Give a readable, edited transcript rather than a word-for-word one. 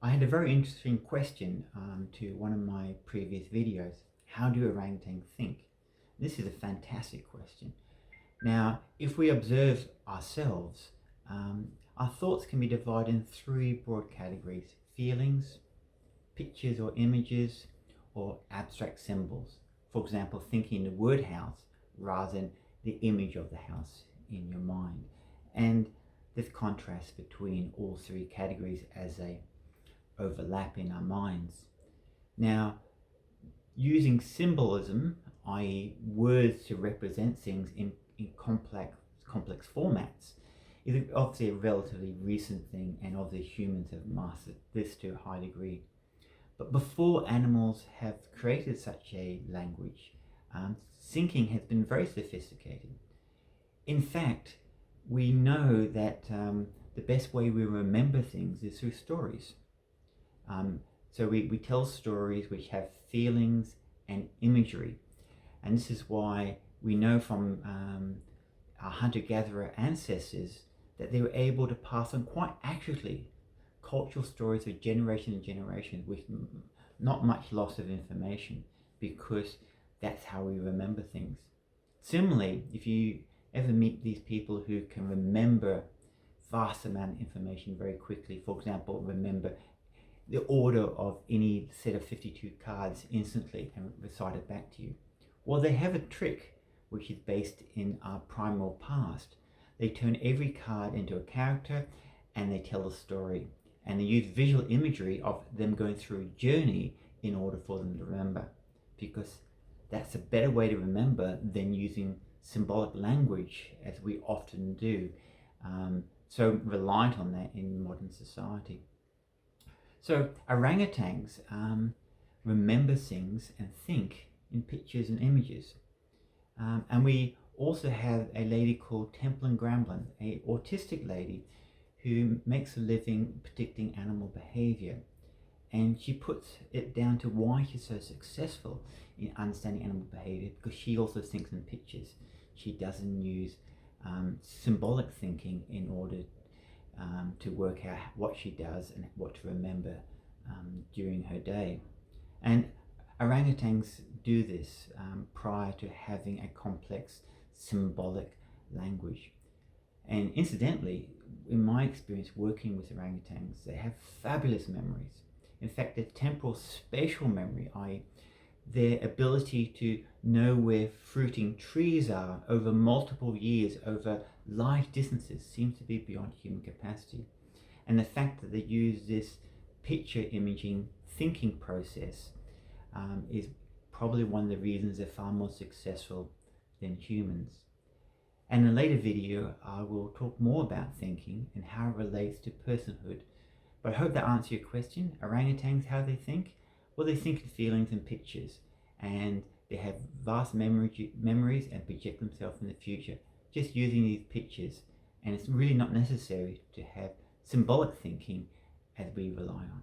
I had a very interesting question to one of my previous videos. How do orangutans think? This is a fantastic question. Now, if we observe ourselves, our thoughts can be divided in three broad categories: feelings, pictures or images, or abstract symbols. For example, thinking the word house rather than the image of the house in your mind. And this contrast between all three categories as they overlap in our minds. Now, using symbolism, i.e. words to represent things in complex formats, is obviously a relatively recent thing, and obviously humans have mastered this to a high degree. But before animals have created such a language, thinking has been very sophisticated. In fact, we know that the best way we remember things is through stories. So we tell stories which have feelings and imagery. And this is why we know from our hunter-gatherer ancestors that they were able to pass on quite accurately cultural stories for generation and generation with not much loss of information, because that's how we remember things. Similarly, if you ever meet these people who can remember vast amount of information very quickly, for example, remember the order of any set of 52 cards instantly and recite it back to you, well, they have a trick which is based in our primal past. They turn every card into a character and they tell a story. And they use visual imagery of them going through a journey in order for them to remember, because that's a better way to remember than using symbolic language as we often do, so reliant on that in modern society. So orangutans remember things and think in pictures and images. And we also have a lady called Templinambling, an autistic lady who makes a living predicting animal behavior. And she puts it down to why she's so successful in understanding animal behavior, because she also thinks in pictures. She doesn't use symbolic thinking in order to work out what she does and what to remember during her day. And orangutans do this prior to having a complex symbolic language. And incidentally, in my experience working with orangutans, they have fabulous memories. In fact, their temporal spatial memory, i.e. their ability to know where fruiting trees are over multiple years, over large distances, seems to be beyond human capacity. And the fact that they use this picture imaging thinking process is probably one of the reasons they're far more successful than humans. And in a later video, I will talk more about thinking and how it relates to personhood. But I hope that answers your question. Orangutans, how they think? Well, they think in feelings and pictures, and they have vast memories and project themselves in the future just using these pictures. And it's really not necessary to have symbolic thinking as we rely on.